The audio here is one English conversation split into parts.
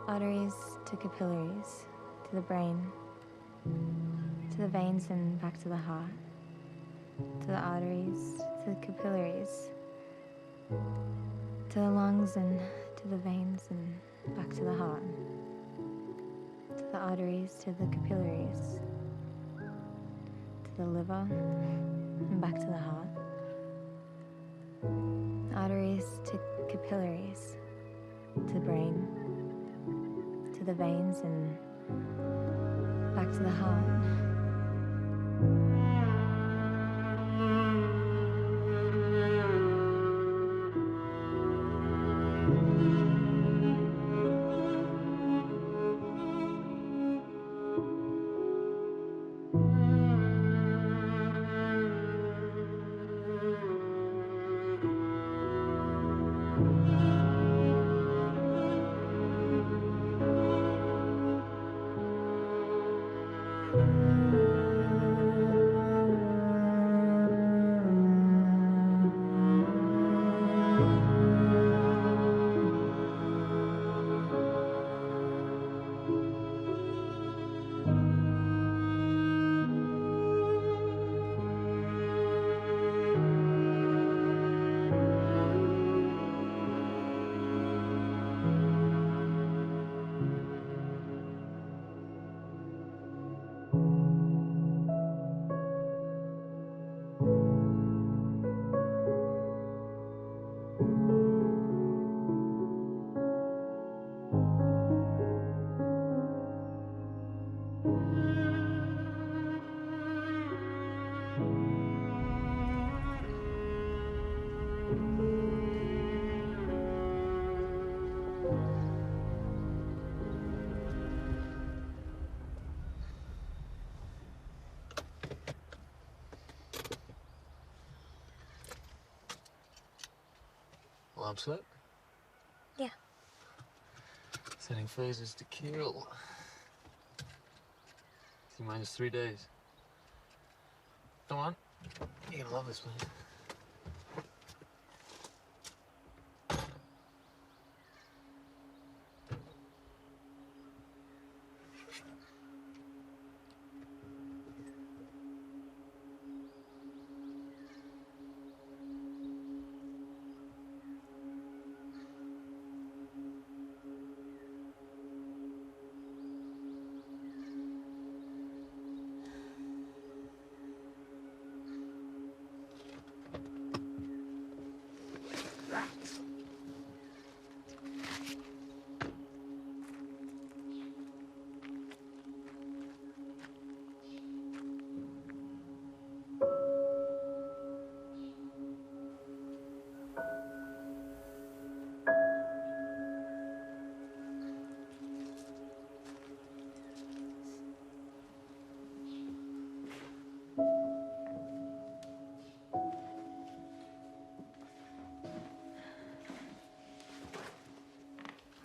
arteries to capillaries, to the brain, to the veins and back to the heart, to the arteries, to the capillaries, to the lungs and to the veins and back to the heart, to the arteries, to the capillaries, to the liver and back to the heart, arteries to capillaries, to the brain, to the veins and back to the heart. Alarm set? Yeah. Setting phases to kill. T-minus 3 days. Come on. You're gonna love this one.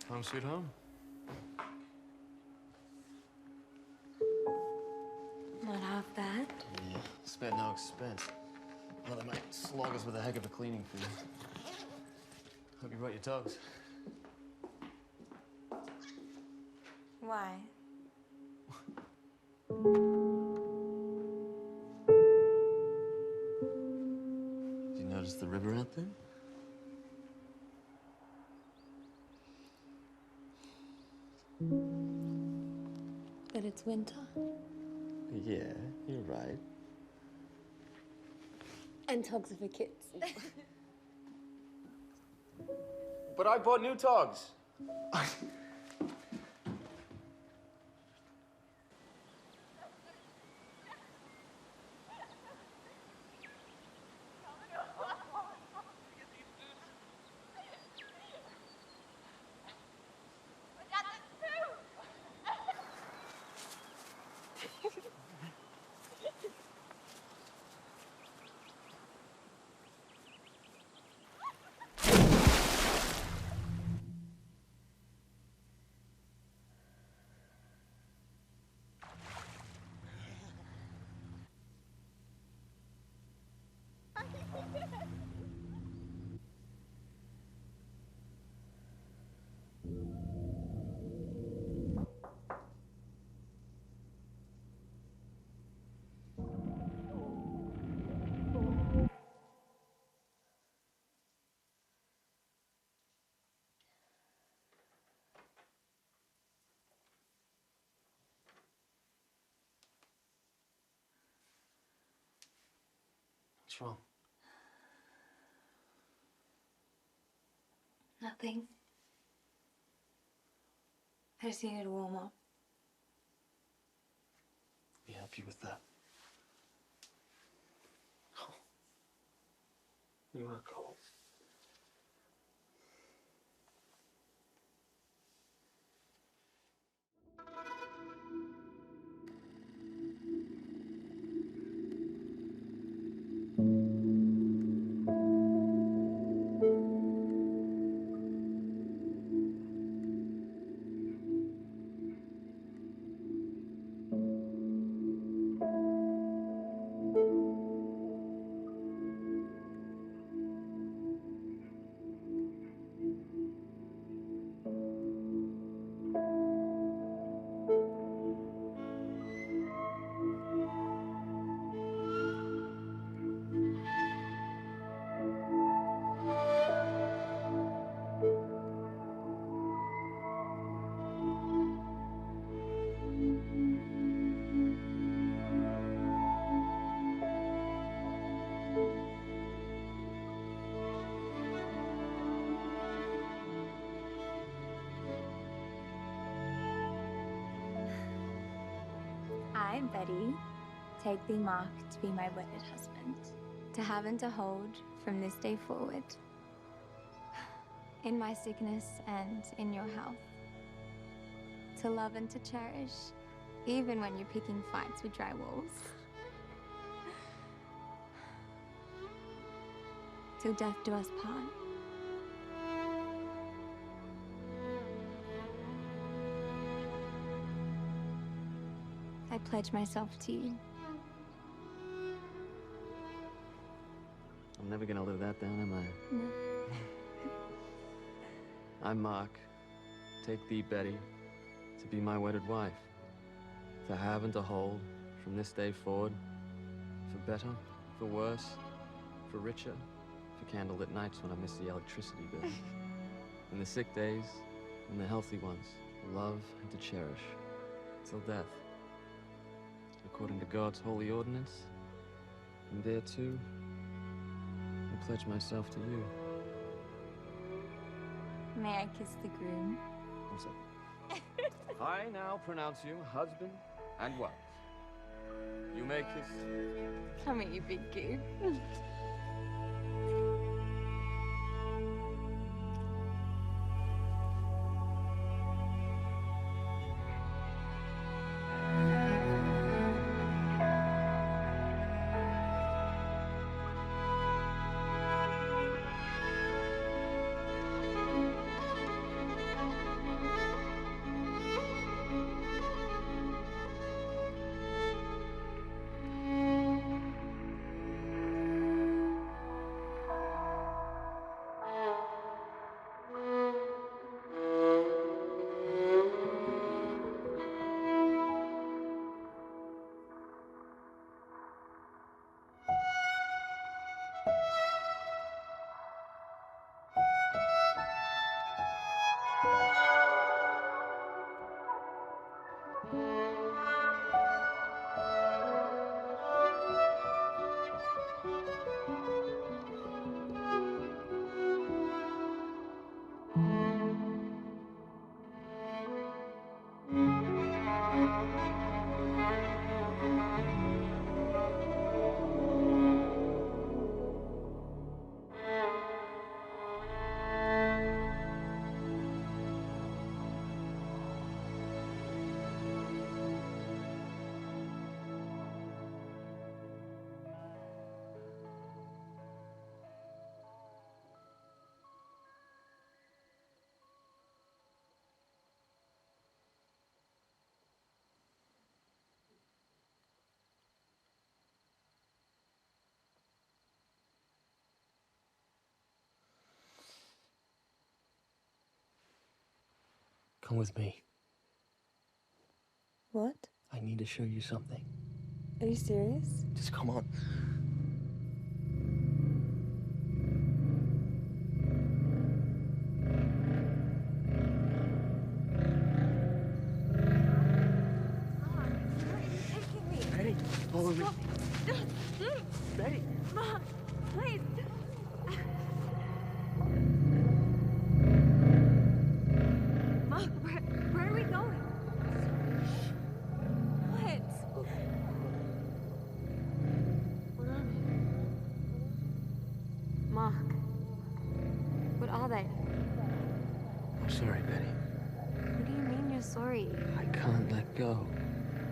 Home sweet home. Not half bad. Yeah, spent no expense. Well, they might slog us with a heck of a cleaning fee. Hope you brought your togs. Why? Did you notice the river out there? But it's winter. Yeah, you're right. And togs are for kids. But I bought new togs. What's wrong? Nothing. I just needed to warm up. Let me help you with that. Oh. You are cold. I, Betty, take thee, Mark, to be my wedded husband, to have and to hold from this day forward, in my sickness and in your health, to love and to cherish, even when you're picking fights with dry walls, till death do us part. I pledge myself to you. I'm never gonna live that down, am I? No. I, Mark, take thee, Betty, to be my wedded wife, to have and to hold from this day forward, for better, for worse, for richer, for candlelit nights when I miss the electricity bill, and the sick days and the healthy ones, to love and to cherish, till death, according to God's holy ordinance, and thereto, I pledge myself to you. May I kiss the groom? One second. I now pronounce you husband and wife. You may kiss. Come at you, big goo. Come with me. What? I need to show you something. Are you serious? Just come on. Betty, follow me. Betty. Mark, please. Mark, where are we going? What? What are they? Mark, what are they? I'm sorry, Betty. What do you mean you're sorry? I can't let go.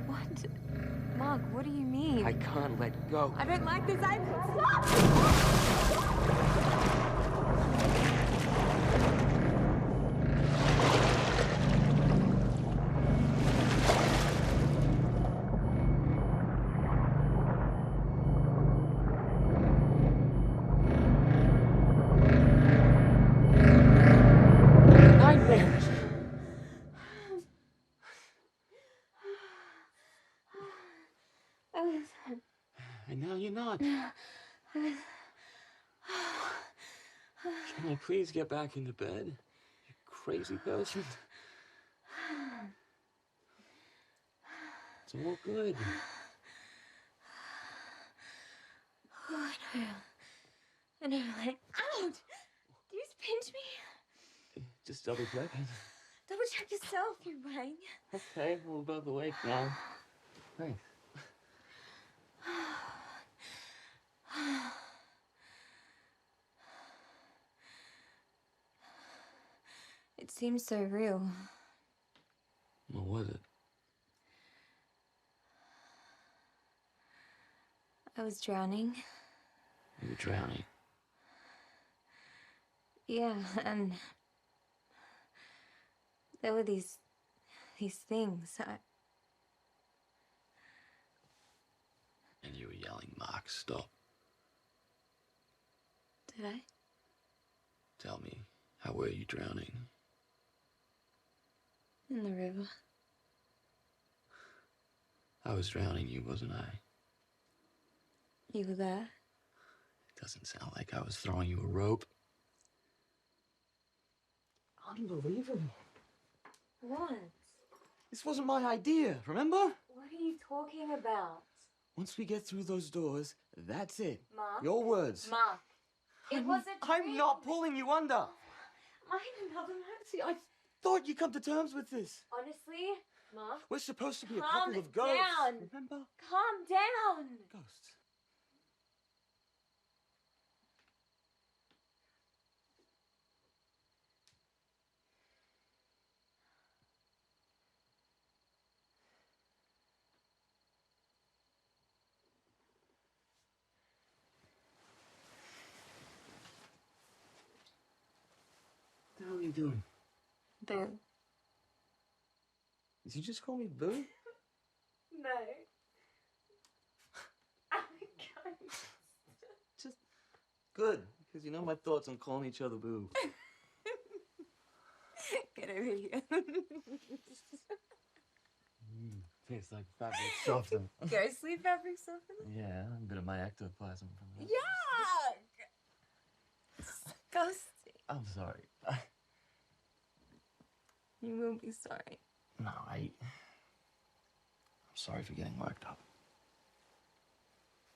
What? Mark, what do you mean? I can't let go. I don't like this. Stop! Nightmares. And now you're not. Can I please get back into bed? You crazy person. It's all good. Oh, I know. Like, ouch! Do you just pinch me? Just double checking. Double check yourself, you brain. Okay, we're above the wake now. Thanks. It seems so real. What was it? I was drowning. You were drowning. Yeah, and there were these things. And you were yelling, Mark, stop. Did I? Tell me, how were you drowning? In the river. I was drowning you, wasn't I? You were there? It doesn't sound like I was throwing you a rope. Unbelievable. What? This wasn't my idea, remember? What are you talking about? Once we get through those doors, that's it. Mark? Your words. Mark, it wasn't I'm not pulling you under. I another man. See, I thought you'd come to terms with this. Honestly, Mark, We're supposed to be a calm couple of ghosts. down. Remember? Calm down. Ghosts. What the hell are you doing? Boo. Did you just call me Boo? No. Oh my God. Just good, because you know my thoughts on calling each other Boo. Get over here. Tastes like fabric softener. Ghostly fabric softener? Yeah, a bit of my ectoplasm from that. Yuck! Disgusting. I'm sorry. You will be sorry. No, I'm sorry for getting worked up.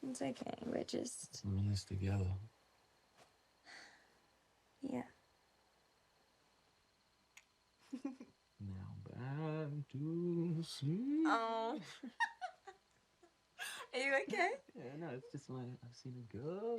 It's okay. We're just... We're in this together. Yeah. Now back to sleep. Oh. Are you okay? Yeah, no, it's just I've seen a girl.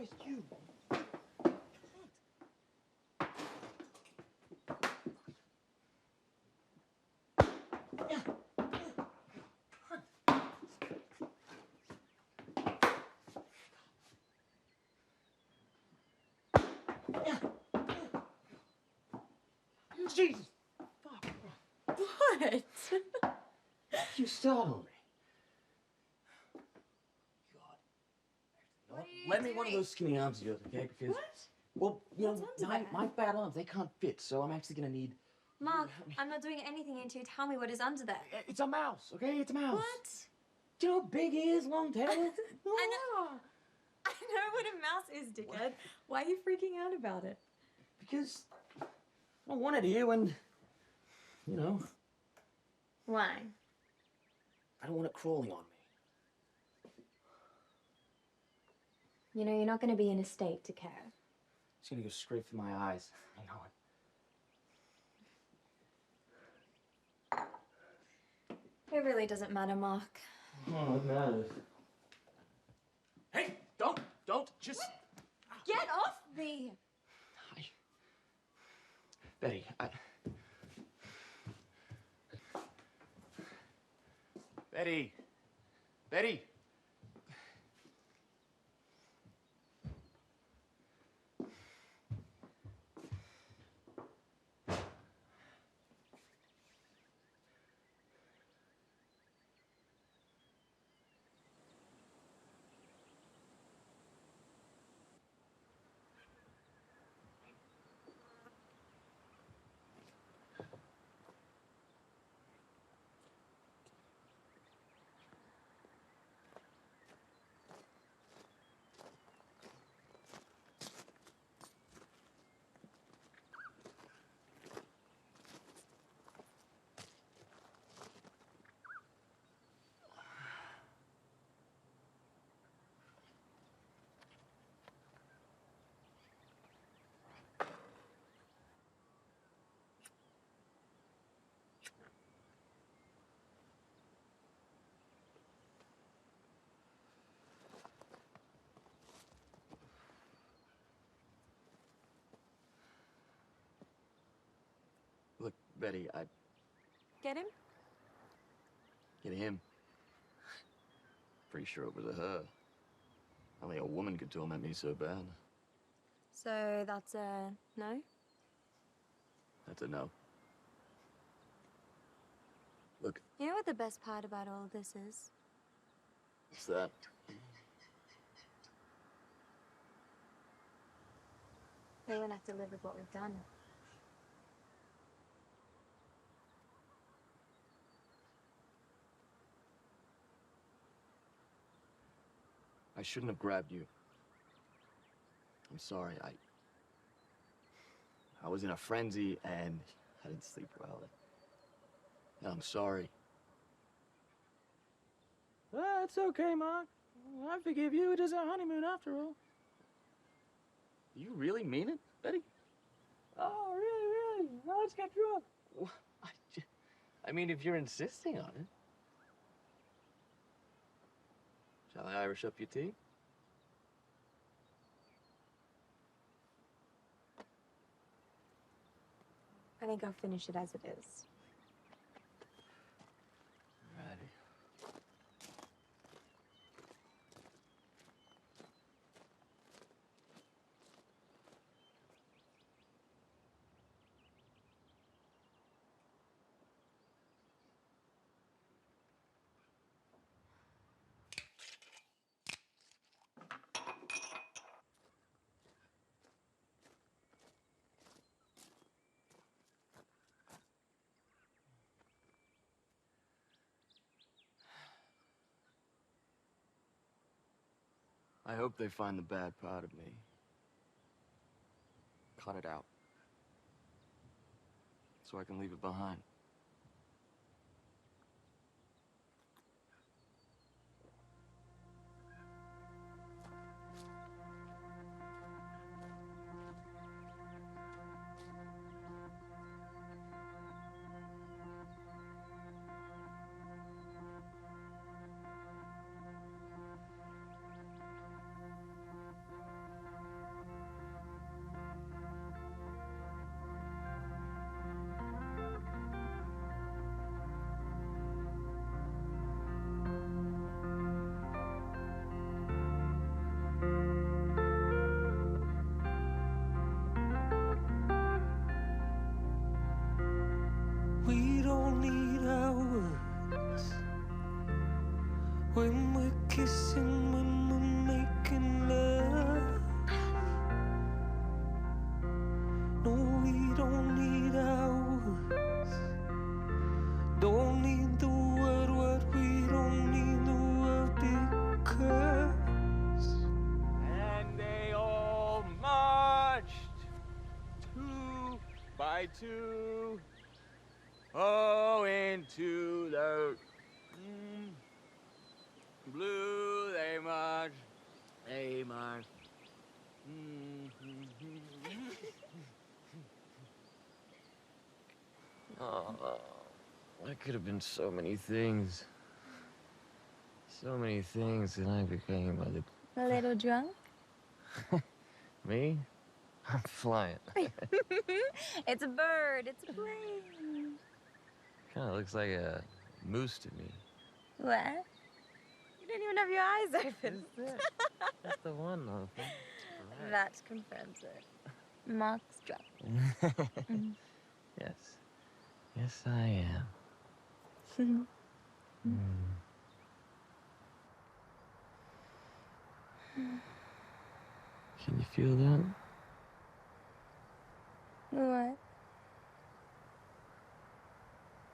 Christ, you! Jesus! Fuck. What? You startled me. God. What are you Lend me one of doing? those skinny arms of yours, okay? Because, What? well, you know, What's under there? my fat arms, they can't fit, so I'm actually gonna need... Mark, I'm not doing anything until you tell me what is under there. It's a mouse, okay? It's a mouse. What? Do you know big ears, long tail? I know what a mouse is, dickhead. Why are you freaking out about it? Because I don't want it here when, you know, Why? I don't want it crawling on me. You know, you're not going to be in a state to care. It's gonna go straight through my eyes. I know it. It really doesn't matter, Mark. Oh, it matters. Hey, don't, just... Get off me! Betty, Betty! Look, Betty, Get him? get him. Pretty sure it was a her. Only a woman could torment me so bad. So that's a no? That's a no. Look, You know what the best part about all of this is? what's that? We won't have to live with what we've done. I shouldn't have grabbed you. I'm sorry, I was in a frenzy and I didn't sleep well. And I'm sorry. It's okay, Mark. I forgive you. It is our honeymoon after all. You really mean it, Betty? Oh, really? Now let's get drunk. I mean, if you're insisting on it. Shall I Irish up your tea? I think I'll finish it as it is. Righty. I hope they find the bad part of me. Cut it out. So I can leave it behind. kissing when we're making love. No, we don't need hours. Don't need the word, what we don't need the word because. And they all marched 2 by 2. Oh, into the blue they march. They march. Oh, I could have been so many things. So many things, and I became A little drunk? Me? I'm flying. It's a bird. It's a plane. Kind of looks like a moose to me. What? You don't even have your eyes open. That's the one, though. That confirms it. Mark's drunk. Yes. Yes, I am. Can you feel that? What?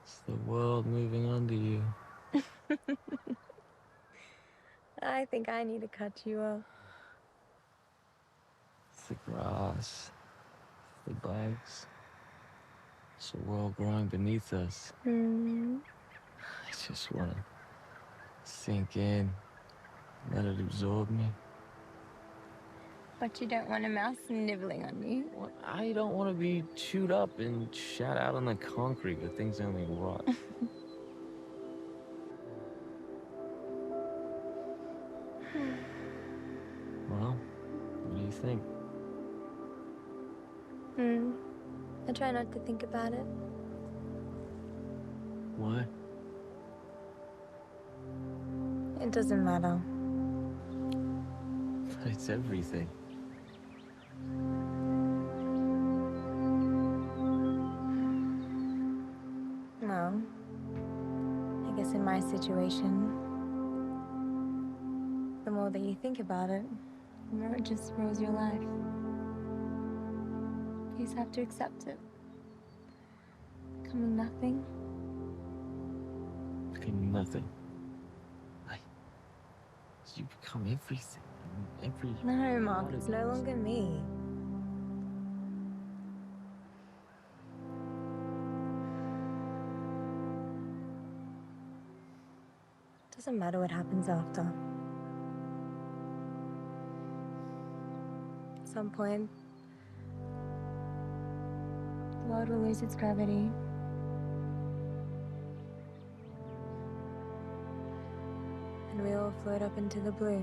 It's the world moving under you. I think I need to cut you off. It's the grass. It's the bugs. It's the world growing beneath us. I just want to sink in, let it absorb me. But you don't want a mouse nibbling on you. Well, I don't want to be chewed up and shat out on the concrete where things only rot. Well, what do you think? I try not to think about it. What? It doesn't matter. But it's everything. Well, I guess in my situation, the more that you think about it, the more it just ruins your life. You just have to accept it. Becoming nothing. Becoming nothing. You become everything. No, Mark, it's no longer me. Doesn't matter what happens after. At some point, the world will lose its gravity. And we all float up into the blue.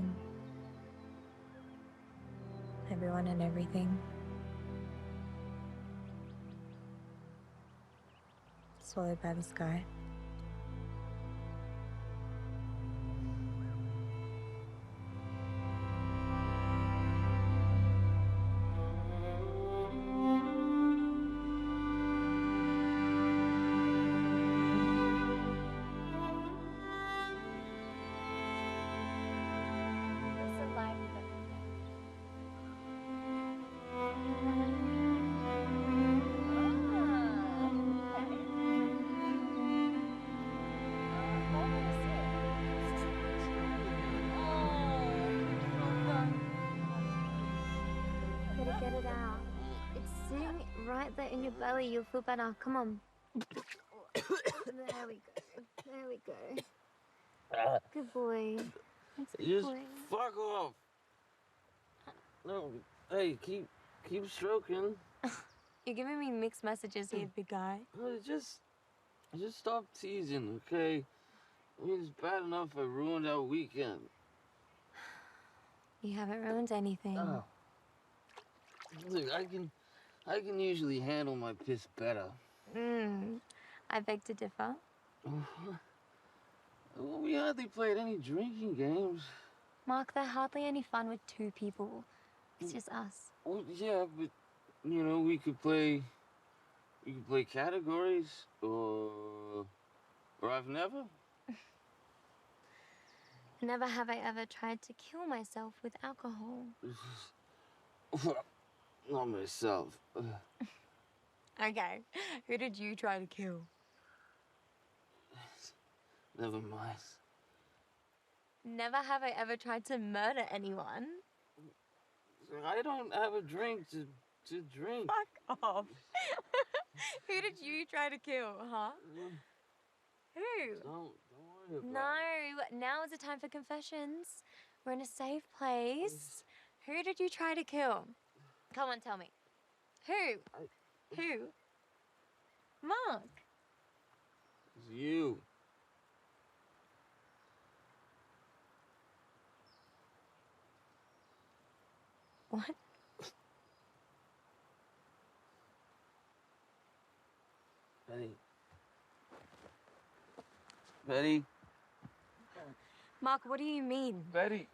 Everyone and everything. Swallowed by the sky. Get it out. It's sitting right there in your belly. You'll feel better. Come on. There we go. There we go. Good boy. That's a good Just boy. fuck off. No, hey, keep stroking. You're giving me mixed messages here, big guy. Just stop teasing, okay? I mean, it's bad enough I ruined our weekend. You haven't ruined anything. Oh. Look, I can usually handle my piss better. I beg to differ. Well, we hardly played any drinking games. Mark, they're hardly any fun with two people. It's just us. Well, yeah, but you know, we could play categories, or I've never. Never have I ever tried to kill myself with alcohol. Not myself. Okay, who did you try to kill? Never mind. Never have I ever tried to murder anyone. I don't have a drink to drink. Fuck off. Who did you try to kill, huh? Who? Don't worry about No, now is the time for confessions. We're in a safe place. Who did you try to kill? Come on, tell me. Who? Who? Mark. It's you. What? Betty. Mark, what do you mean? Betty.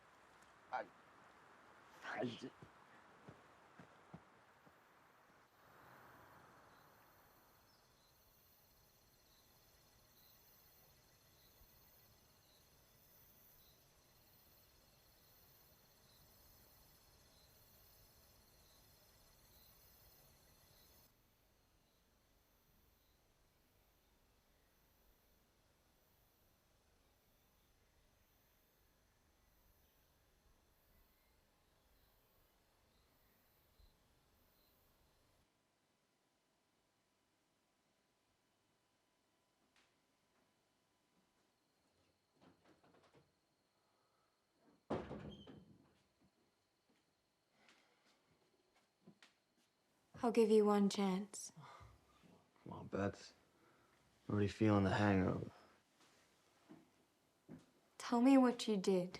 I'll give you one chance. Come on, Beth. Already feeling the hangover. Tell me what you did.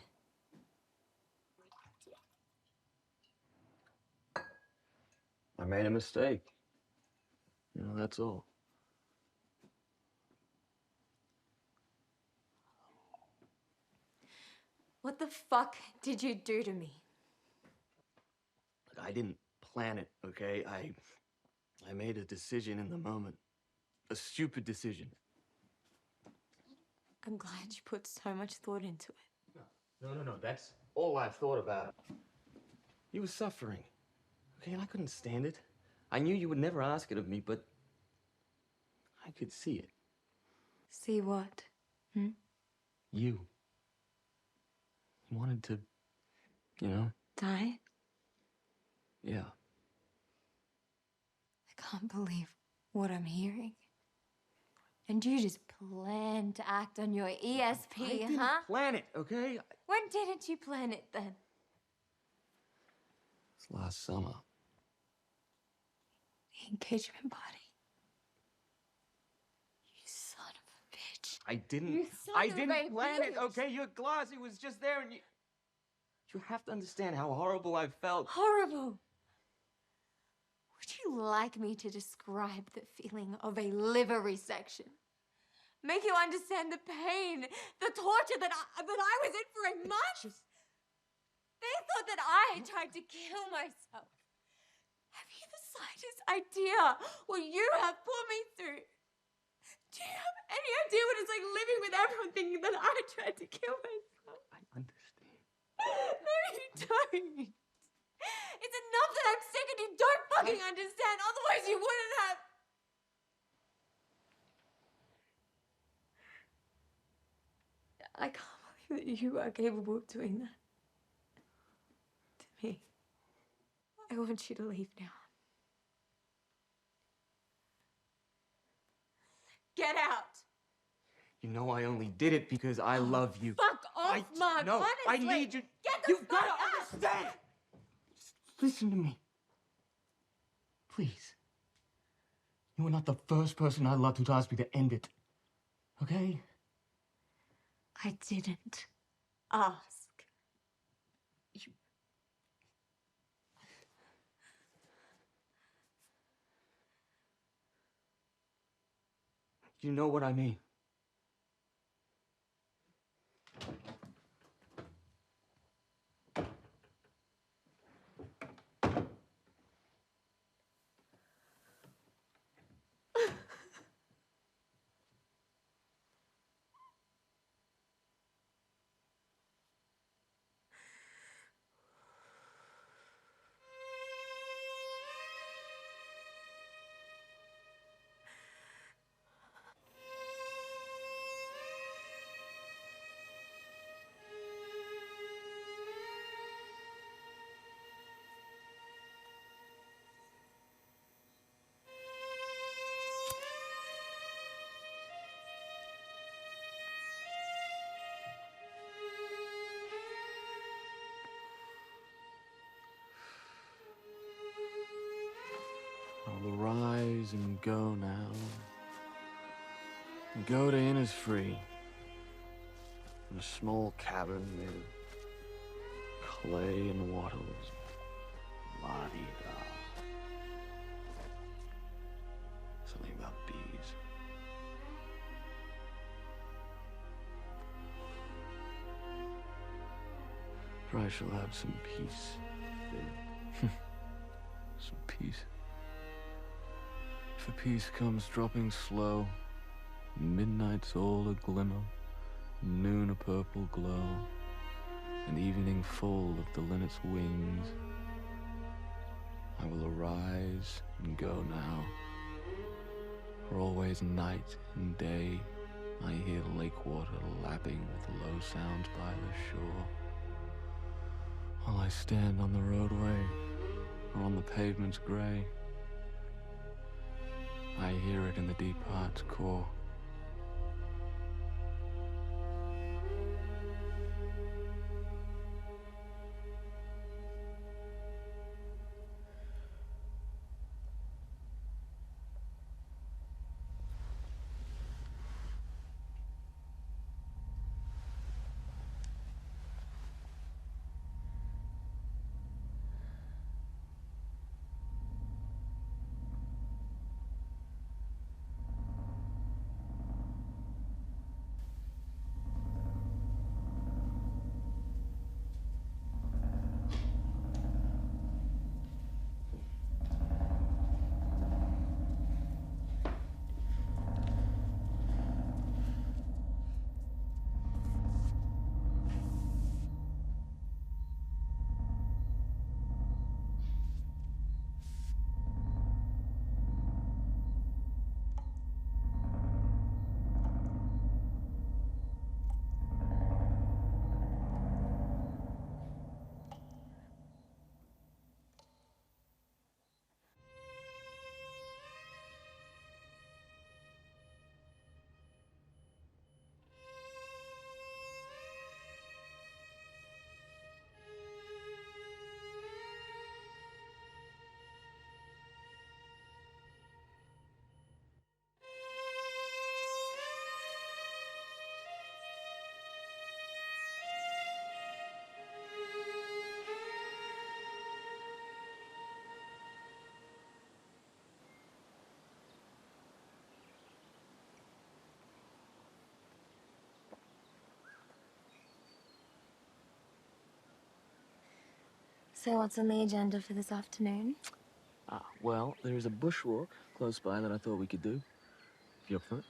I made a mistake. You know, that's all. What the fuck did you do to me? Look, I didn't plan it, okay? I made a decision in the moment. A stupid decision. I'm glad you put so much thought into it. No. That's all I've thought about. You were suffering, okay? And I couldn't stand it. I knew you would never ask it of me, but I could see it. See what? You. You wanted to, you know? Die? Yeah. I can't believe what I'm hearing. And you just planned to act on your ESP, I didn't huh? plan it, okay? When didn't you plan it then? It's last summer. The engagement party. You son of a bitch. I didn't. You son I of didn't a plan it, bitch. okay? Your glass, it was just there, and you. You have to understand how horrible I felt. Horrible. Would you like me to describe the feeling of a liver resection? Make you understand the pain, the torture that I was in for a month? They thought that I tried to kill myself. Have you the slightest idea what you have put me through? Do you have any idea what it's like living with everyone thinking that I tried to kill myself? I understand. No, you don't. It's enough that I'm sick and you don't fucking understand. Otherwise, you wouldn't have. I can't believe that you are capable of doing that. To me. I want you to leave now. Get out! You know I only did it because I love you. Fuck off, Mark! No, honestly! I need you. Get the You've fuck got to out! understand. Just listen to me. Please. You are not the first person I loved who'd asked me to end it. Okay? I didn't ask. You know what I mean. will arise and go now. And go to Innisfree. In a small cabin made of clay and wattles. La-dee-da. Something about bees. For I shall have some peace there. Some peace. For peace comes dropping slow, midnight's all a glimmer, noon a purple glow, and evening full of the linnet's wings. I will arise and go now, for always night and day I hear the lake water lapping with low sounds by the shore. While I stand on the roadway, or on the pavement's gray, I hear it in the deep heart's core. So what's on the agenda for this afternoon? Well, there's a bushwalk close by that I thought we could do. If you're up for it.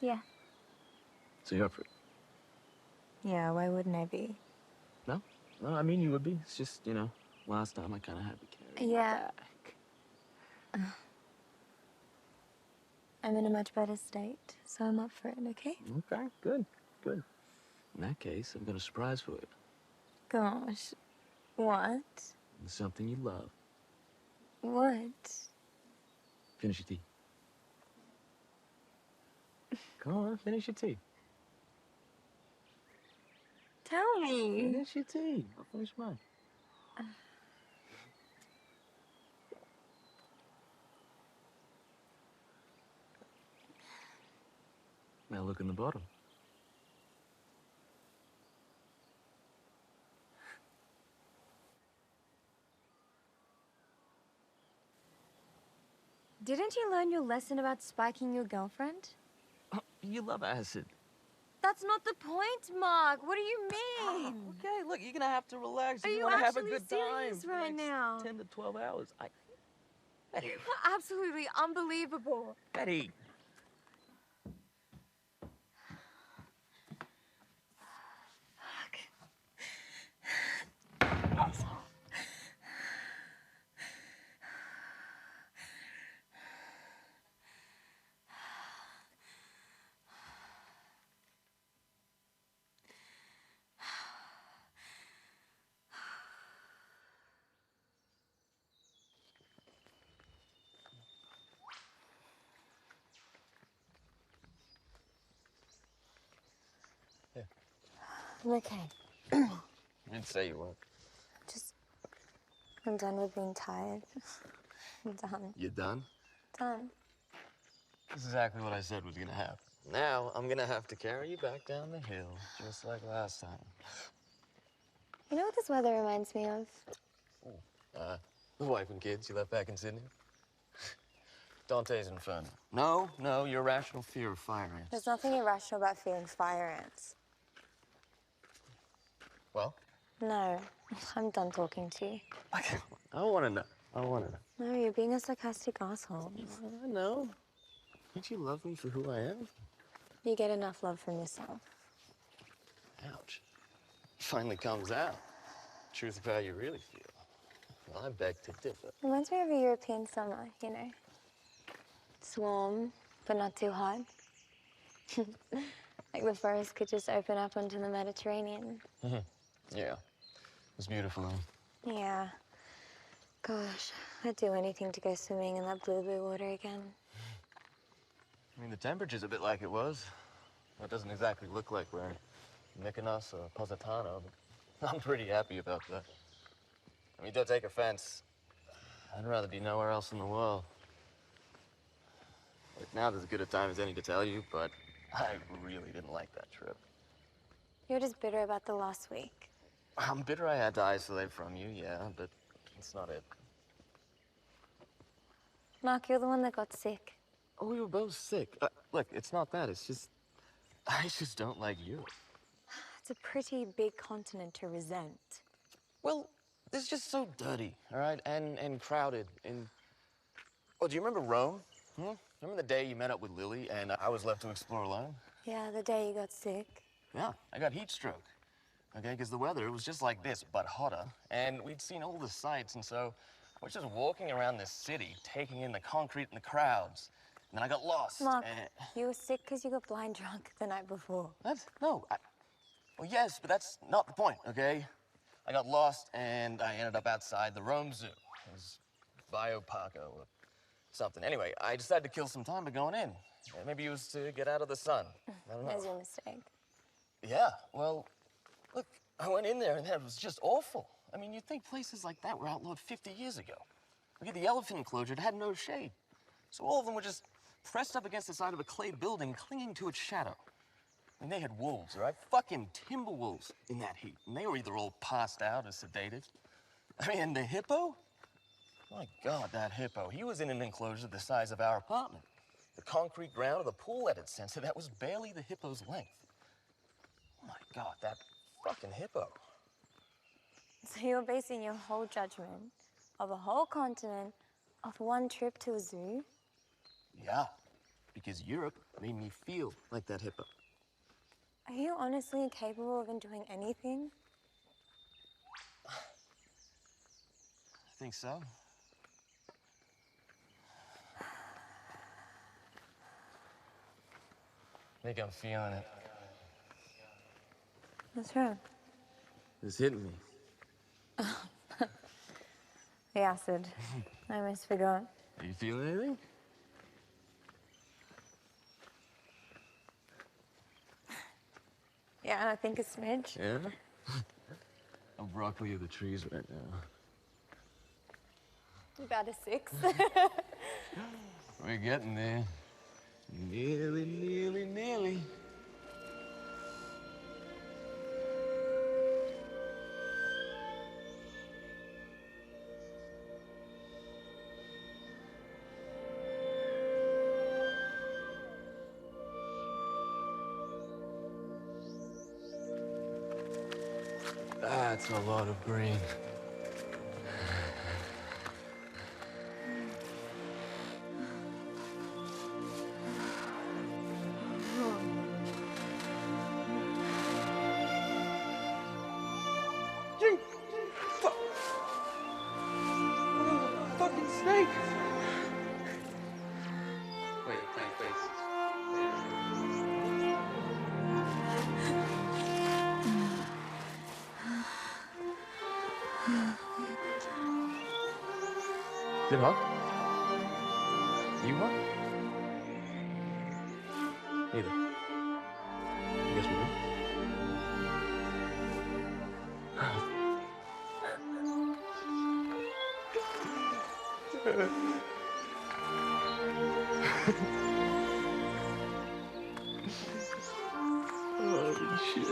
Yeah. So you're up for it? Yeah, why wouldn't I be? No? No, I mean you would be. It's just, you know, last time I kind of had to carry Yeah. back. I'm in a much better state, so I'm up for it, okay? Okay, good, good. In that case, I've got a surprise for you. Gosh. What? It's something you love. What? Finish your tea. Come on, finish your tea. Tell me. Finish your tea. I'll finish mine. Now look in the bottom. Didn't you learn your lesson about spiking your girlfriend? Oh, you love acid. That's not the point, Mark. What do you mean? Okay, look, you're gonna have to relax. Are If you you want to have a actually good time serious for the right next now? 10 to 12 hours. Betty. Absolutely unbelievable. Betty. I'm okay. I'd say you were. I'm done with being tired. I'm done. You done? Done. That's exactly what I said was gonna happen. Now, I'm gonna have to carry you back down the hill, just like last time. You know what this weather reminds me of? The wife and kids you left back in Sydney? Dante's Inferno. No, your irrational fear of fire ants. There's nothing irrational about feeling fire ants. Well? No, I'm done talking to you. I wanna know. I wanna know. No, you're being a sarcastic asshole. I know. Don't you love me for who I am? You get enough love from yourself. Ouch. Finally comes out. Truth of how you really feel. Well, I beg to differ. Reminds me of a European summer, you know. It's warm, but not too hot. Like the forest could just open up onto the Mediterranean. Yeah. It's beautiful, huh? Yeah. Gosh, I'd do anything to go swimming in that blue water again. I mean, the temperature's a bit like it was. Well, it doesn't exactly look like we're in Mykonos or Positano, but I'm pretty happy about that. I mean, don't take offense. I'd rather be nowhere else in the world. Like, now there's as good a time as any to tell you, but I really didn't like that trip. You're just bitter about the last week. I'm bitter I had to isolate from you, yeah, but that's not it. Mark, you're the one that got sick. Oh, we were both sick. Look, it's not that. It's just, I just don't like you. It's a pretty big continent to resent. Well, it's just so dirty, all right, and crowded. And oh, do you remember Rome? Remember the day you met up with Lily and I was left to explore alone? Yeah, the day you got sick. Yeah, I got heat stroke. Okay, because the weather was just like this, but hotter, and we'd seen all the sights, and so I was just walking around this city, taking in the concrete and the crowds. And then I got lost. Mark, you were sick because you got blind drunk the night before. What? No. Well, yes, but that's not the point, okay? I got lost, and I ended up outside the Rome Zoo. It was Bioparco or something. Anyway, I decided to kill some time by going in. Maybe it was to get out of the sun. I don't know. There's your mistake. Yeah, well, look, I went in there, and it was just awful. I mean, you'd think places like that were outlawed 50 years ago. Look at the elephant enclosure. It had no shade. So all of them were just pressed up against the side of a clay building, clinging to its shadow. I mean, they had wolves, all right? Fucking timber wolves in that heat. And they were either all passed out or sedated. I mean, and the hippo? My God, that hippo. He was in an enclosure the size of our apartment. The concrete ground of the pool at its center, that was barely the hippo's length. Oh my God, that fucking hippo. So you're basing your whole judgment of a whole continent off one trip to a zoo? Yeah, because Europe made me feel like that hippo. Are you honestly incapable of enjoying anything? I think so. I think I'm feeling it. What's wrong? It's hitting me. The acid. I almost forgot. Are you feeling anything? Yeah, I think a smidge. Yeah? I'm broccoli of the trees right now. About a 6. We're getting there. Nearly. That's a lot of green. Fucking snake! Wait. Is it hot? You hot? Neither. I guess we're good. Holy shit.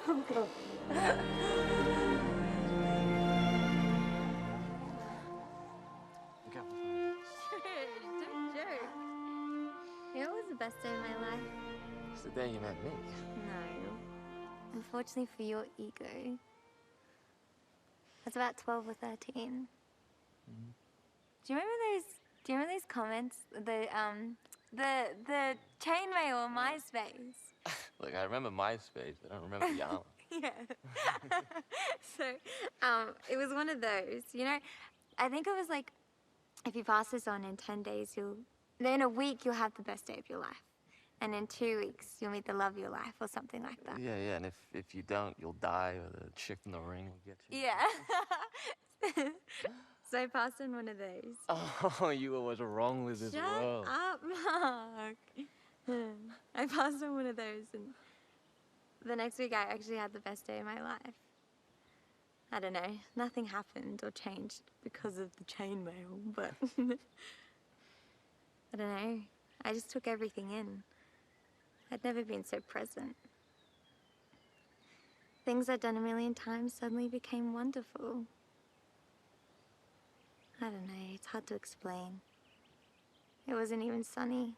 Don't joke. It was the best day of my life. It's the day you met me. No. Unfortunately for your ego. I was about 12 or 13. Do you remember those comments? The chainmail on MySpace. Look, I remember MySpace, but I don't remember Yama. Yeah. So, it was one of those, you know, I think it was like, if you pass this on in 10 days, then in a week, you'll have the best day of your life. And in 2 weeks, you'll meet the love of your life or something like that. Yeah, yeah, and if you don't, you'll die, or the chick from the ring will get you. Yeah. So I passed on one of those. Oh, you were what's wrong with this world. Shut up, Mark. I passed on one of those, and the next week I actually had the best day of my life. I don't know, nothing happened or changed because of the chainmail, but I don't know. I just took everything in. I'd never been so present. Things I'd done a million times suddenly became wonderful. I don't know, it's hard to explain. It wasn't even sunny.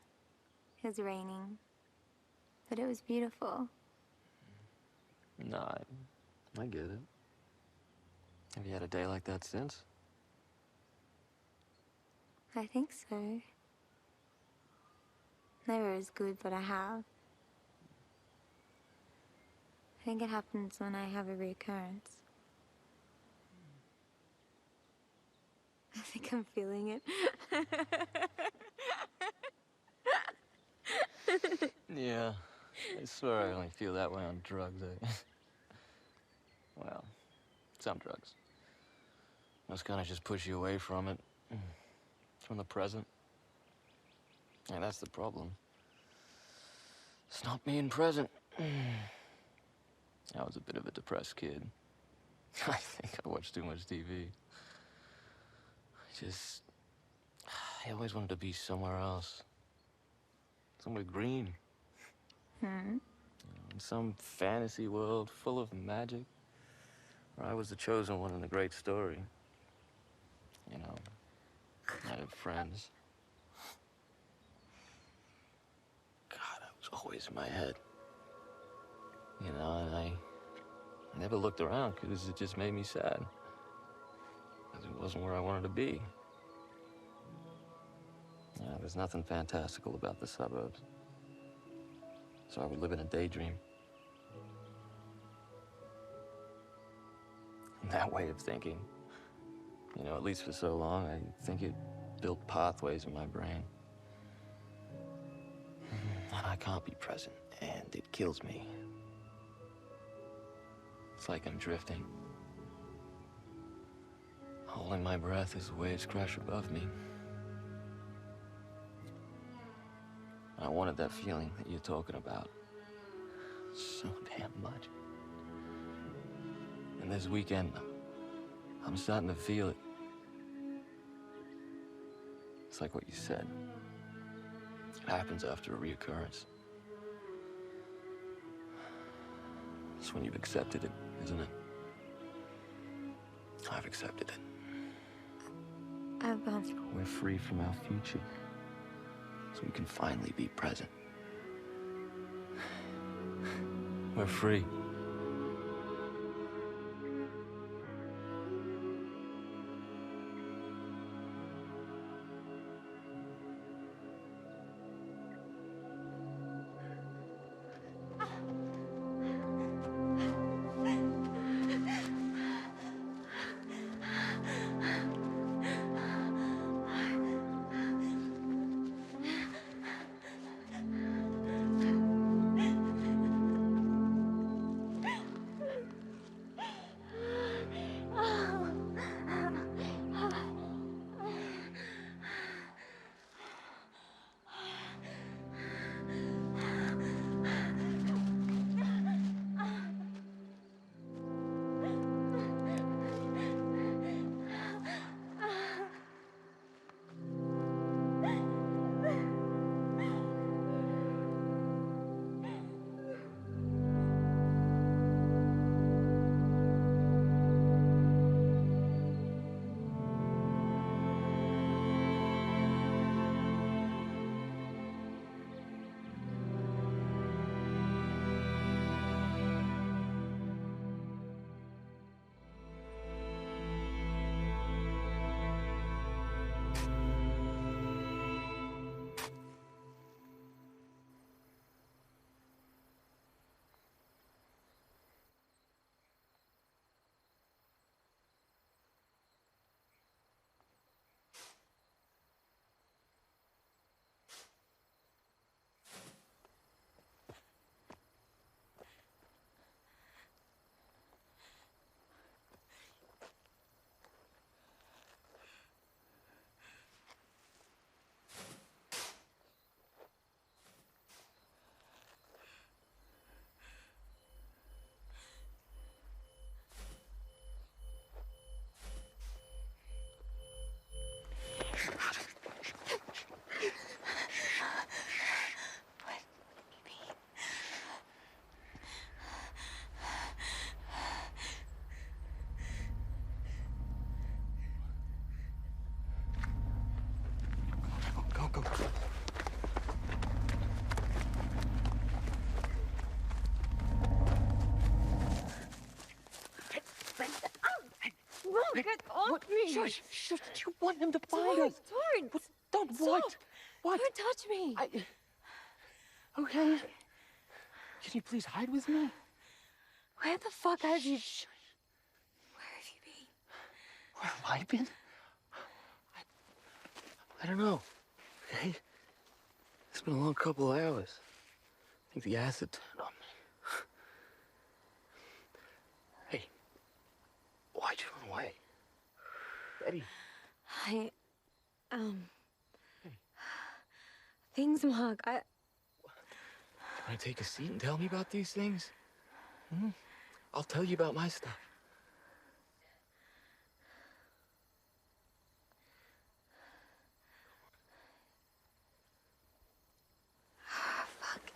It was raining. But it was beautiful. No, I get it. Have you had a day like that since? I think so. Never as good, but I have. I think it happens when I have a reoccurrence. I think I'm feeling it. Yeah, I swear I only feel that way on drugs, eh? Well, some drugs. Those kind of just push you away from it, from the present. And that's the problem. It's not being present. I was a bit of a depressed kid. I think I watched too much TV. I always wanted to be somewhere else. Somewhere green. In some fantasy world full of magic, where I was the chosen one in a great story. You know, I had friends. God, that was always in my head. You know, and I never looked around because it just made me sad. Because it wasn't where I wanted to be. Yeah, there's nothing fantastical about the suburbs. So I would live in a daydream. And that way of thinking, you know, at least for so long, I think it built pathways in my brain. And I can't be present, and it kills me. It's like I'm drifting. Holding my breath as the waves crash above me. I wanted that feeling that you're talking about so damn much. And this weekend, I'm starting to feel it. It's like what you said. It happens after a reoccurrence. It's when you've accepted it, isn't it? I've accepted it. We're free from our future. So we can finally be present. We're free. Get off me! Shush, shush. You want him to find Don't, us. don't! Don't Stop. what? What? Don't touch me! Okay. Can you please hide with me? Where the fuck have you... Where have you been? Where have I been? I don't know. Okay? It's been a long couple of hours. I think the acid turned on me. Hey, why'd you run away? Betty. Things, Mark, You want to take a seat and tell me about these things? Hmm? I'll tell you about my stuff. Fuck.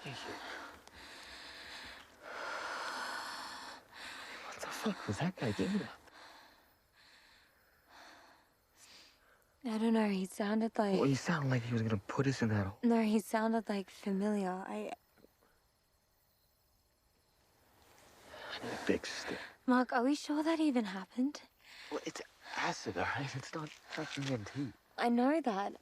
Hey, what the fuck was that guy doing? I don't know, he sounded like... Well, he sounded like he was gonna put us in that hole. No, he sounded like familiar. I need a big stick. Mark, are we sure that even happened? Well, it's acid, all right? It's not DMT. I know that.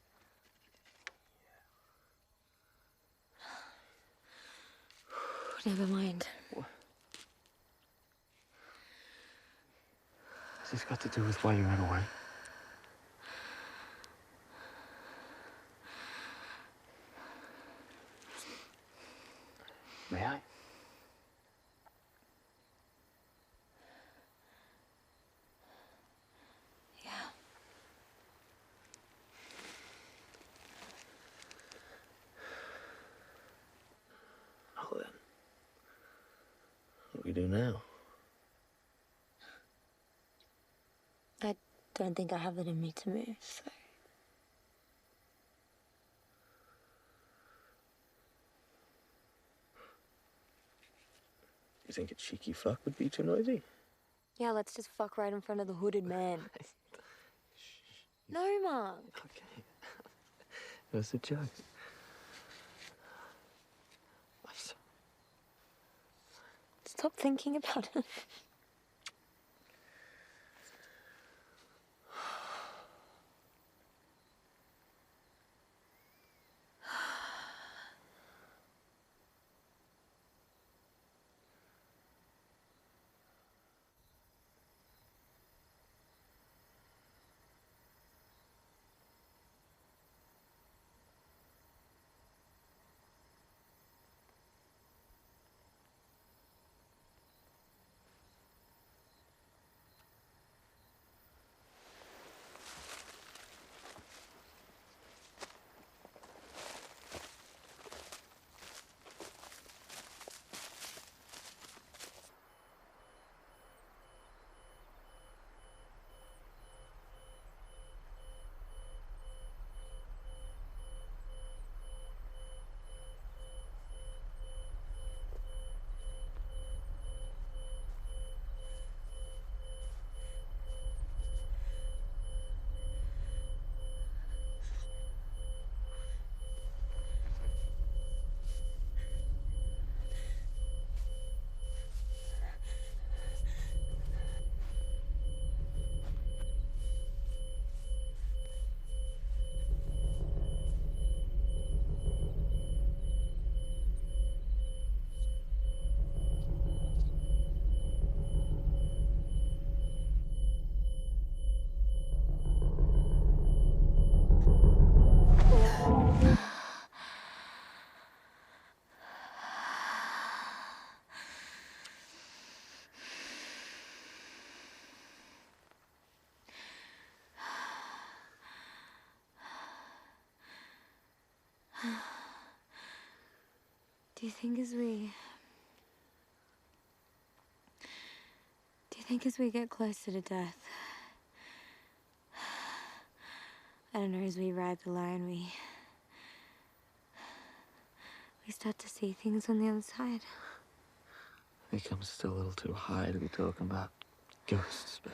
Never mind. What? Has this got to do with why you ran away? May I? Yeah. Oh, then. What do we do now? I don't think I have it in me to move, so... You think a cheeky fuck would be too noisy? Yeah, let's just fuck right in front of the hooded man. No, Mark. Okay. It was a joke. Stop thinking about it. Do you think as we get closer to death, I don't know, as we ride the line, we start to see things on the other side? I think I'm still a little too high to be talking about ghosts, but...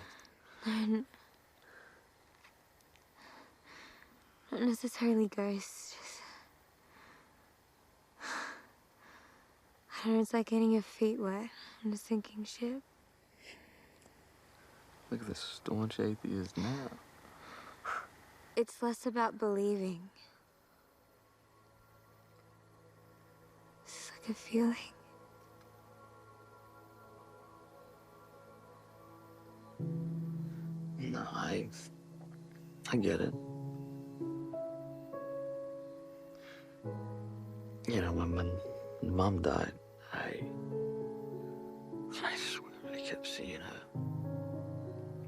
No, not necessarily ghosts, just... I don't know, it's like getting your feet wet on a sinking ship. Look at the staunch atheist now. It's less about believing. It's like a feeling. No, I get it. You know, when Mom died, I swear I kept seeing her.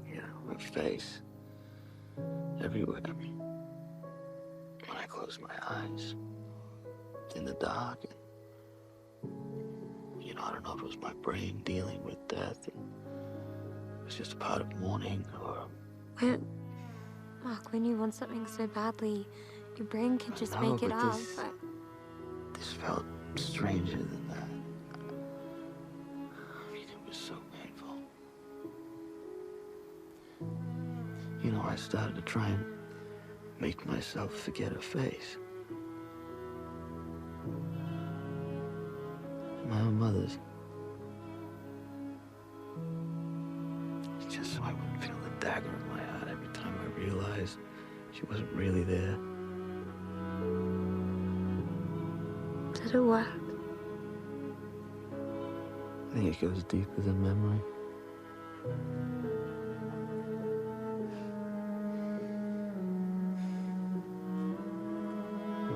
You know, her face everywhere. When I closed my eyes, in the dark, and, you know, I don't know if it was my brain dealing with death, and it was just a part of mourning, or... Mark, when you want something so badly, your brain can just No, make it but up. This felt stranger than that. I mean, it was so painful. You know, I started to try and make myself forget her face. My own mother's. Just so I wouldn't feel the dagger in my heart every time I realized she wasn't really there. Did it work? I think it goes deeper than memory.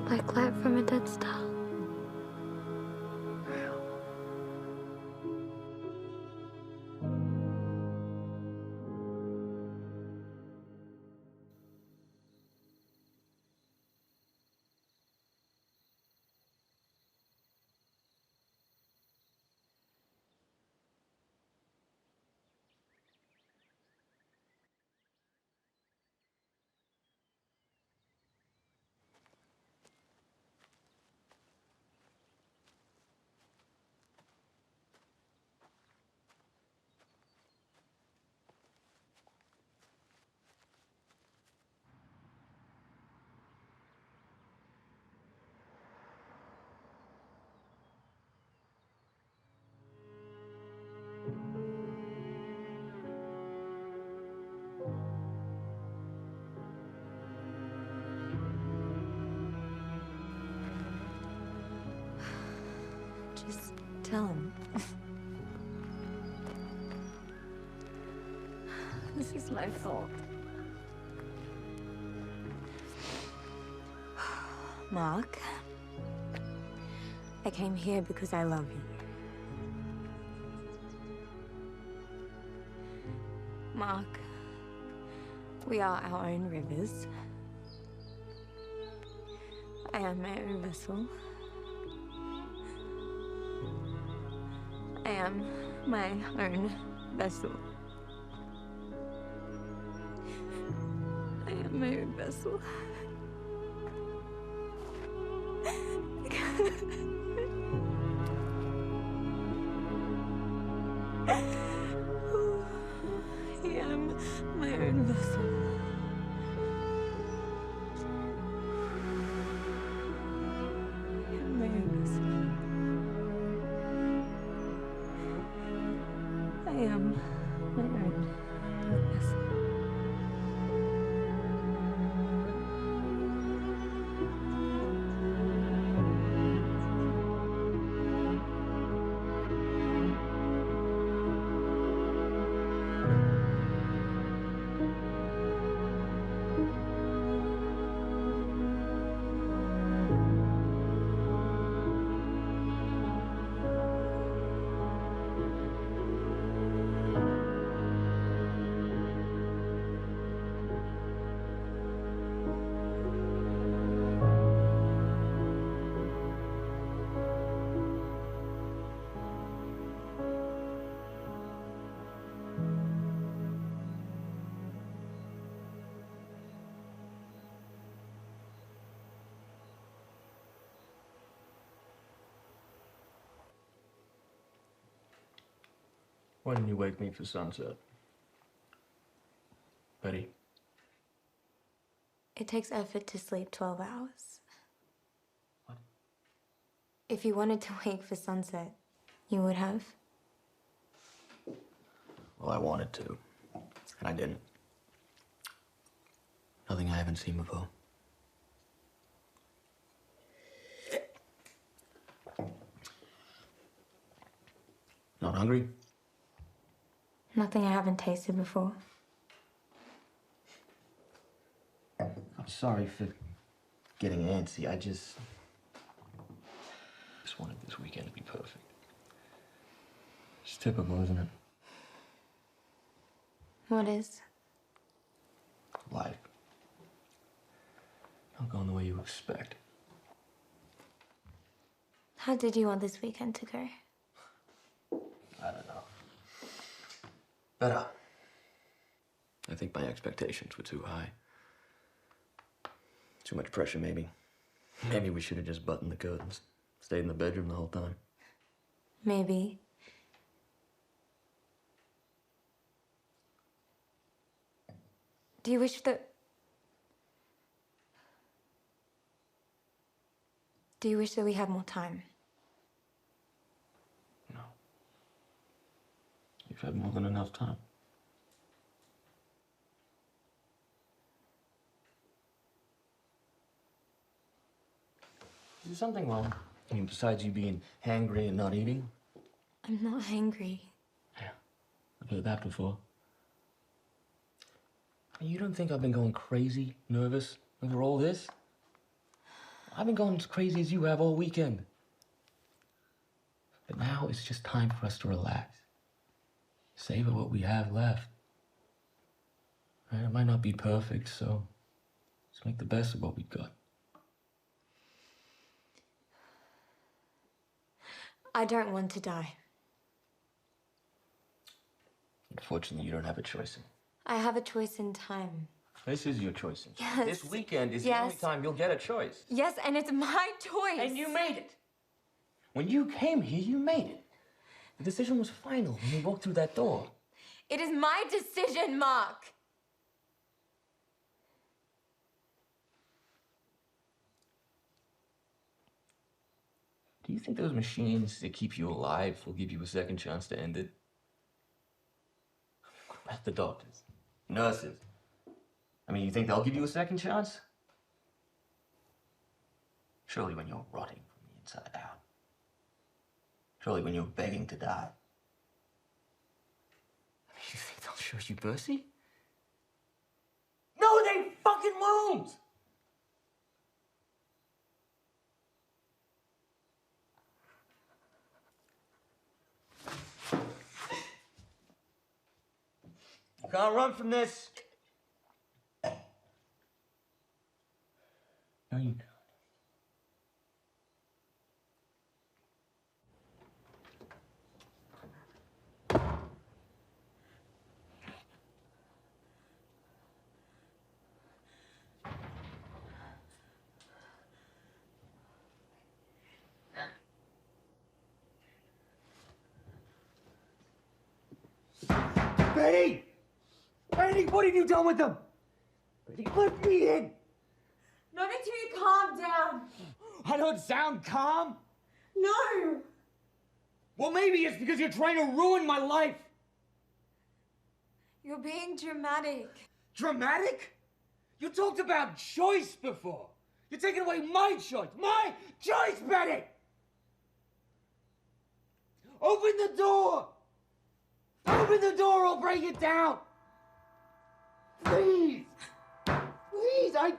Like light from a dead star. Just tell him. This is my fault. Mark, I came here because I love you. Mark, we are our own rivers. I am my own vessel. I am my own vessel. I am my own vessel. I am my own vessel. I am my own vessel. I am my own vessel. Why didn't you wake me for sunset? Betty? It takes effort to sleep 12 hours. What? If you wanted to wake for sunset, you would have. Well, I wanted to. And I didn't. Nothing I haven't seen before. Not hungry? Nothing I haven't tasted before. I'm sorry for getting antsy. I just wanted this weekend to be perfect. It's typical, isn't it? What is? Life. Not going the way you expect. How did you want this weekend to go? I don't know. Better. I think my expectations were too high. Too much pressure, maybe. Maybe we should have just buttoned the curtains. Stayed in the bedroom the whole time. Maybe. Do you wish that we had more time? No. You've had more than enough time. Is there something wrong? I mean, besides you being hangry and not eating? I'm not hangry. Yeah, I've heard that before. You don't think I've been going crazy, nervous over all this? I've been going as crazy as you have all weekend. But now it's just time for us to relax. Savor what we have left. Right? It might not be perfect, so let's make the best of what we've got. I don't want to die. Unfortunately, you don't have a choice. I have a choice in time. This is your choice. Yes. This weekend is the only time you'll get a choice. Yes, and it's my choice. And you made it. When you came here, you made it. The decision was final when you walked through that door. It is my decision, Mark. Do you think those machines that keep you alive will give you a second chance to end it? What about the doctors? Nurses? I mean, you think they'll give you a second chance? Surely when you're rotting from the inside out. Surely when you're begging to die. I mean, you think they'll show you mercy? No, they fucking won't! You can't run from this. No, you can't. Betty! Betty, what have you done with them? Betty, let me in! Not until you calm down. I don't sound calm. No. Well, maybe it's because you're trying to ruin my life. You're being dramatic. Dramatic? You talked about choice before. You're taking away my choice. My choice, Betty! Open the door! Open the door, I'll break it down! Please! Please, I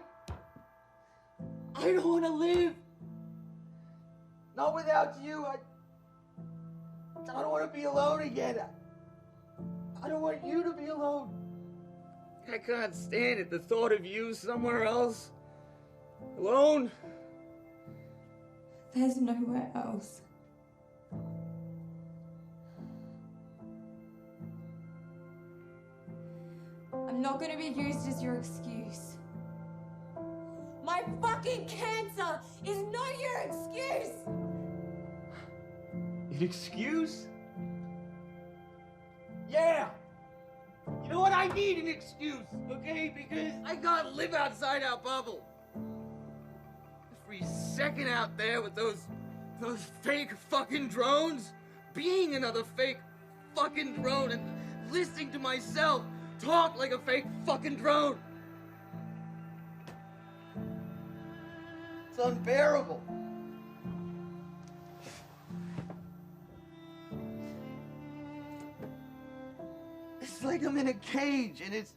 don't want to live. Not without you. I don't want to be alone again. I don't want you to be alone. I can't stand it, the thought of you somewhere else. Alone. There's nowhere else. I'm not gonna be used as your excuse. My fucking cancer is not your excuse! An excuse? Yeah! You know what? I need an excuse, okay? Because I can't live outside our bubble. Every second out there with those fake fucking drones, being another fake fucking drone and listening to myself talk like a fake fucking drone. It's unbearable. It's like I'm in a cage and it's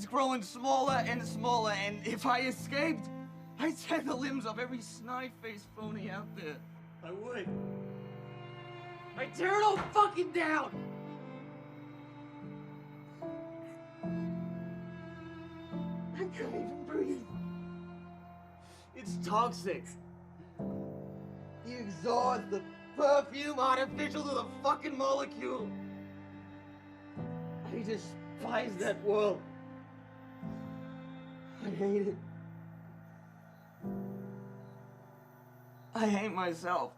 growing smaller and smaller, and if I escaped, I'd tear the limbs off every snide-faced phony out there. I would. I'd tear it all fucking down. I can't even breathe. It's toxic. The exhaust, the perfume, artificial to the fucking molecule. I despise that world. I hate it. I hate myself.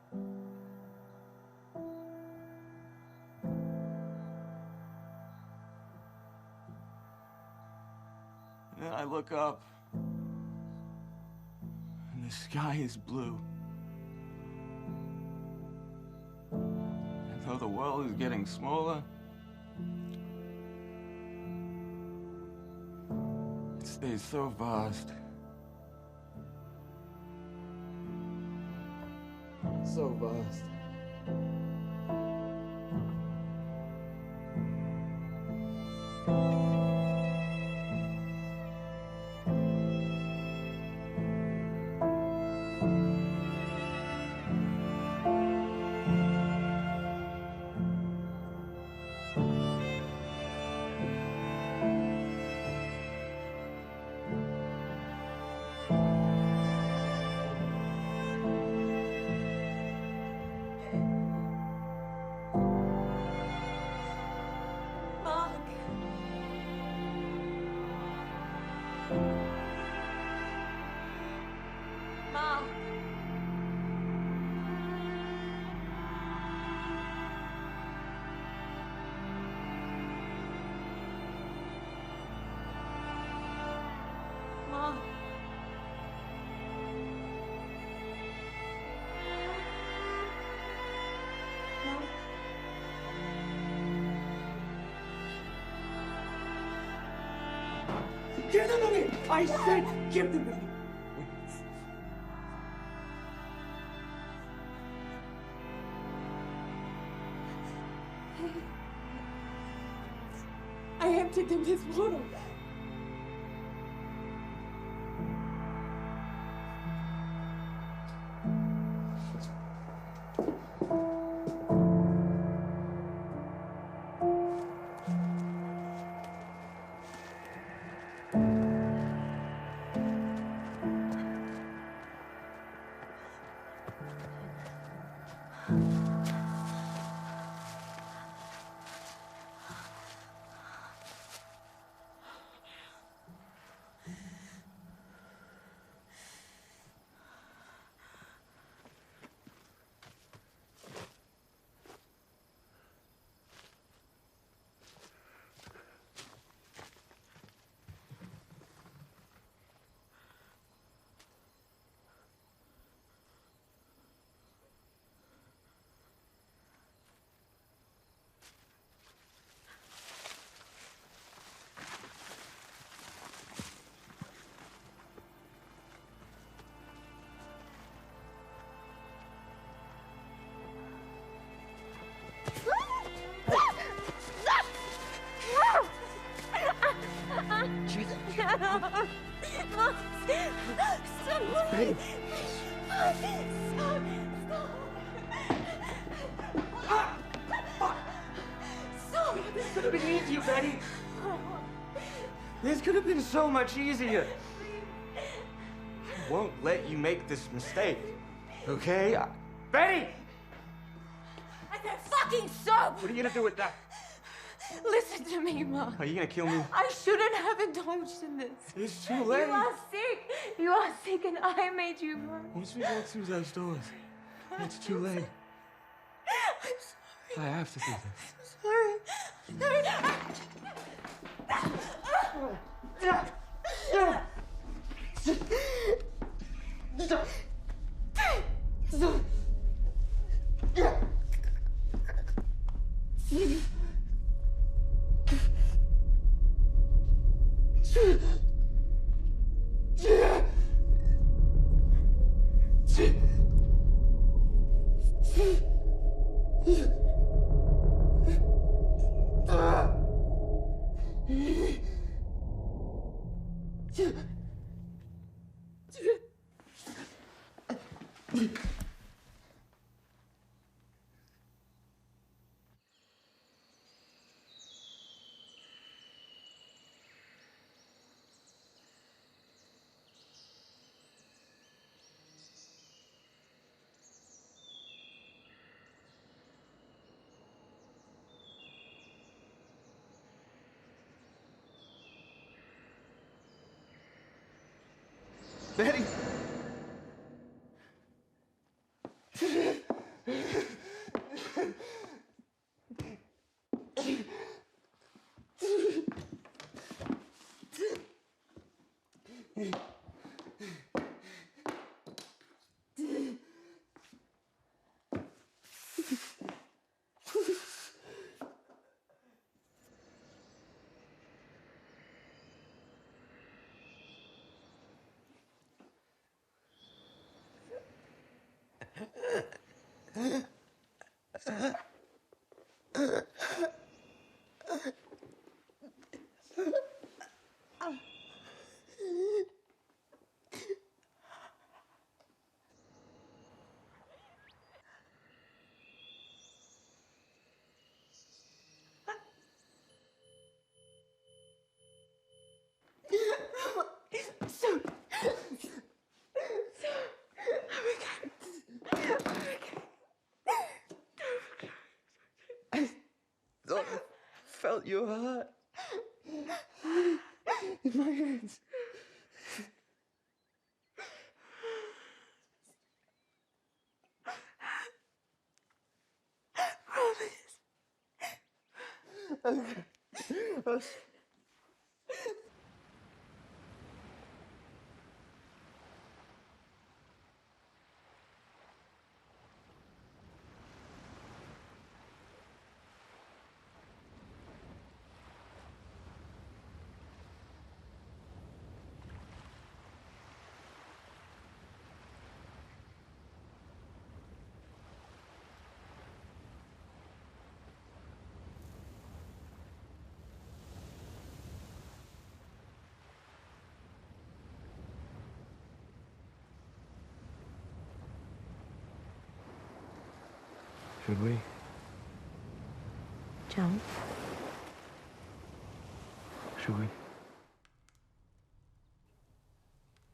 And then I look up, and the sky is blue. And though the world is getting smaller, it stays so vast. So vast. Give them to me! I said give them to me! I emptied them this water. Mom, stop. Babe. Stop. This could have been easier, Betty. This could have been so much easier. I won't let you make this mistake, okay? Betty! I said fucking stop! What are you gonna do with that? Listen to me, Mom. Are you gonna kill me? I shouldn't have indulged in this. It's too late. You are sick. You are sick and I made you run. Once we walk through those doors, it's too late. I'm sorry. I have to do this. I'm sorry. Betty! I felt your heart in my hands. Okay. Should we? Jump. Should we?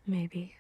Maybe.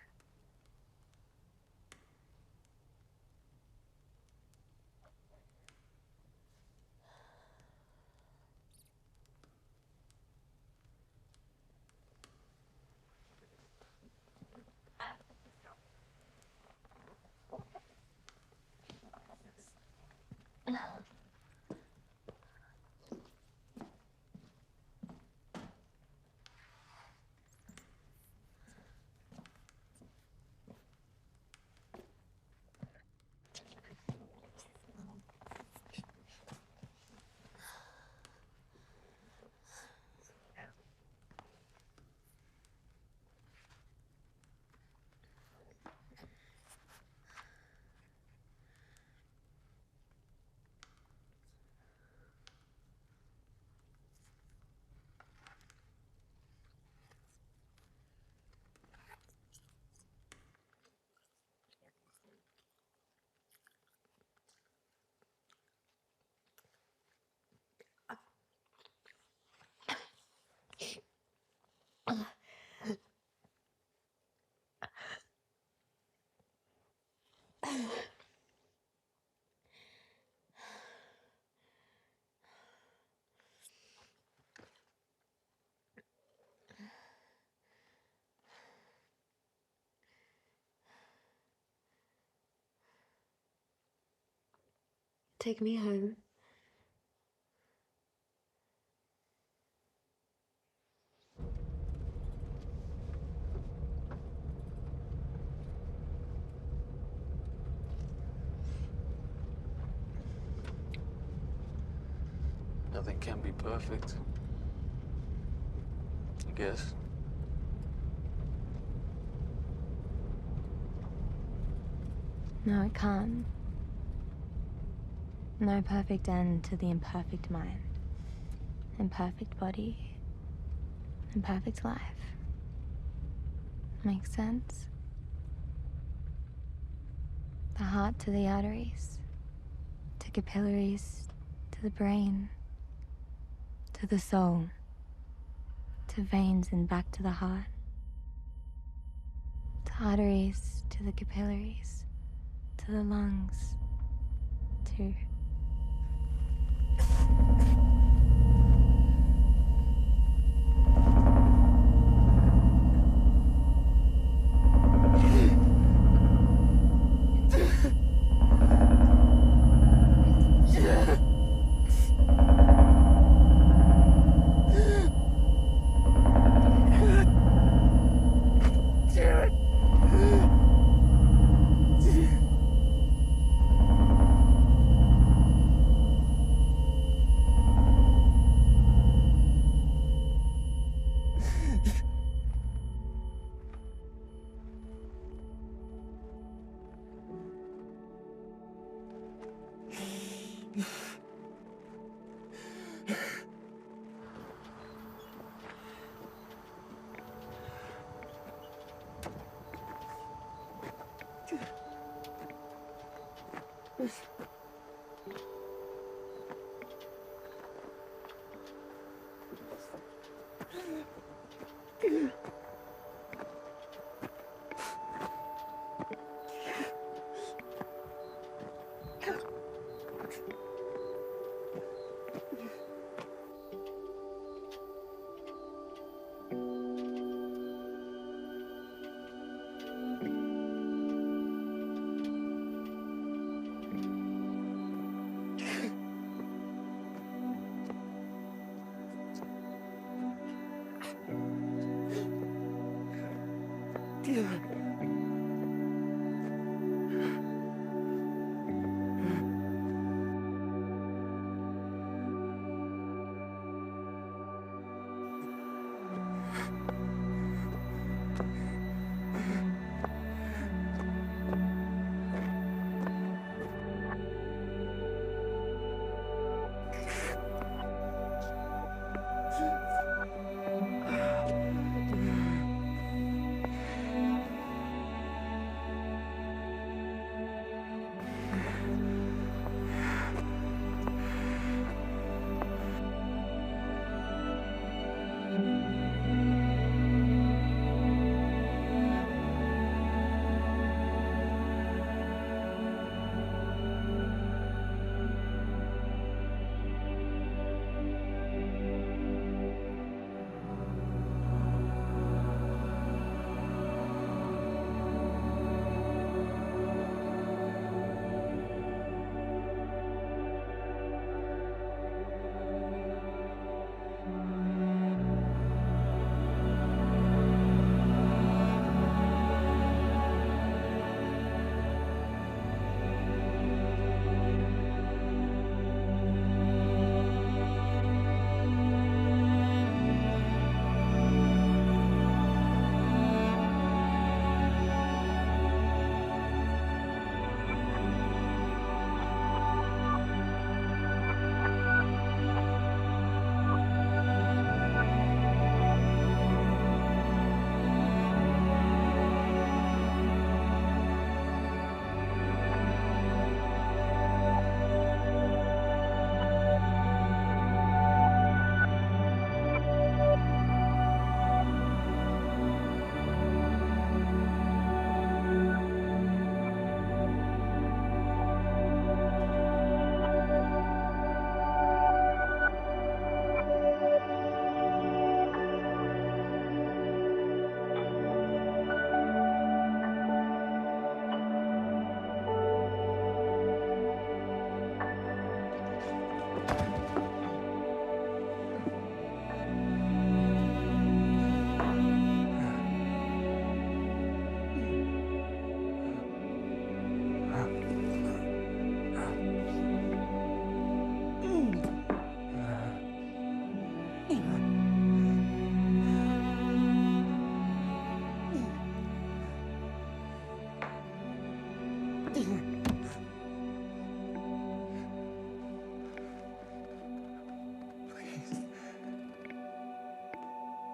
Take me home. Nothing can be perfect. I guess. No, it can't. No perfect end to the imperfect mind, imperfect body, imperfect life. Makes sense? The heart to the arteries, to capillaries, to the brain, to the soul, to veins and back to the heart, to arteries, to the capillaries, to the lungs, to...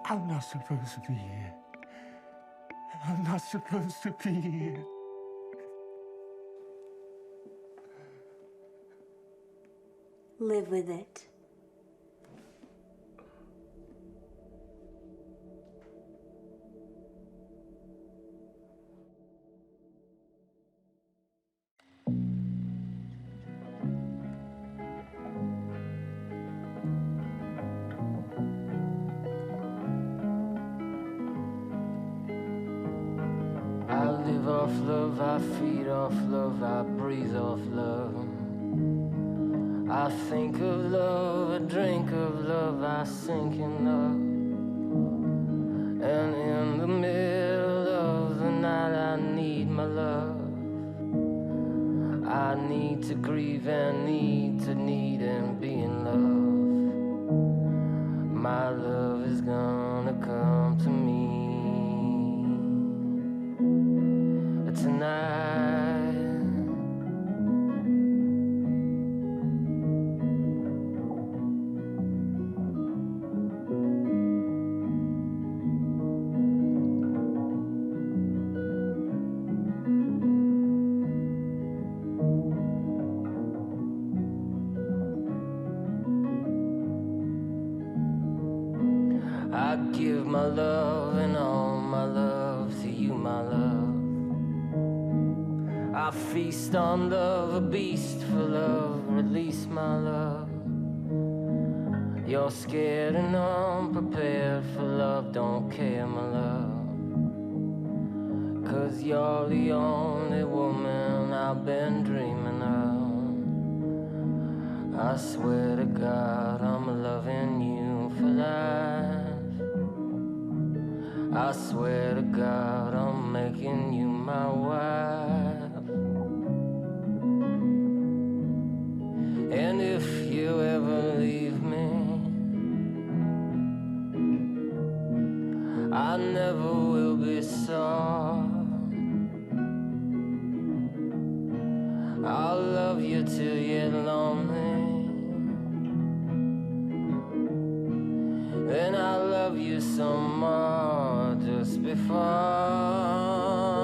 I'm not supposed to be here. I'm not supposed to be here. Live with it. I live off love, I feed off love, I breathe off love. I think of love, I drink of love, I sink in love. And in the middle of the night I need my love. I need to grieve and need to need and be in love. My love is gonna come to me tonight. I give my love and all my love to you, my love. I feast on love, a beast for love, release my love. You're scared and unprepared for love, don't care, my love. 'Cause you're the only woman I've been dreaming of. I swear to God I'm loving you for life. I swear to God I'm making you my wife. And if you ever leave me, I never will be sorry. I'll love you till you're lonely. Then I'll love you some more just before